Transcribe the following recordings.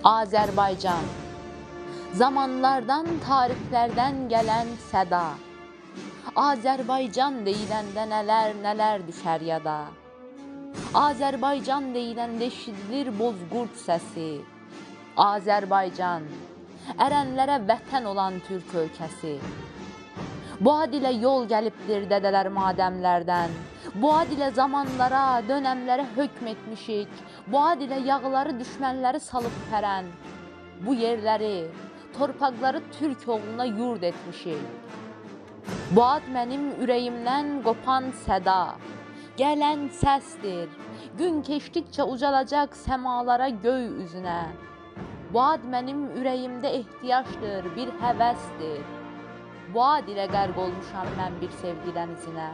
Azərbaycan, zamanlardan, tarixlərdən gələn səda. Azərbaycan deyiləndə nələr düşər yada. Azərbaycan deyiləndə eşidilir bozqurd səsi. Azərbaycan, ərənlərə vətən olan türk ölkəsi. Bu ad ilə yol gəlibdir dədələr madəmlərdən. Bu ad ilə zamanlara, dönəmlərə hökm etmişik. Bu ad ilə yağları, düşmənləri salıb pərən. Bu yerləri, torpaqları türk oğluna yurd etmişik. Bu ad mənim ürəyimdən qopan səda, gələn səsdir. Gün keçdikcə ucalacaq səmalara, göy üzünə. Bu ad mənim ürəyimdə ehtiyacdır, bir həvəsdir. Bu ad ilə qərq olmuşam mən bir sevgi dənizinə.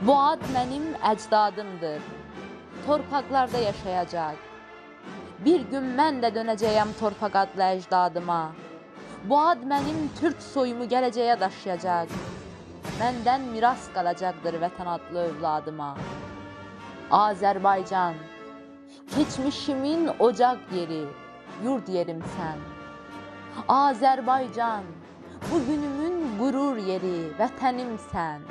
Bu ad mənim əcdadımdır, torpaqlarda yaşayacaq. Bir gün mən də dönəcəyəm torpaq adlı əcdadıma. Bu ad mənim türk soyumu gələcəyə daşıyacaq. Məndən miras qalacaqdır vətən adlı övladıma. Azərbaycan, keçmişimin ocaq yeri, yurd yerimsən. Azərbaycan, bugünümün qürur yeri, vətənimsən.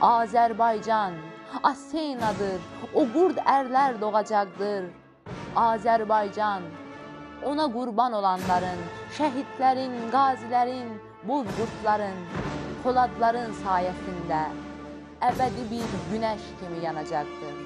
Azərbaycan, Asenadır, o qurd ərlər doğacaqdır. Azərbaycan, ona qurban olanların, şəhidlərin, qazilərin, bozqurdların, poladların sayəsində əbədi bir günəş kimi yanacaqdır.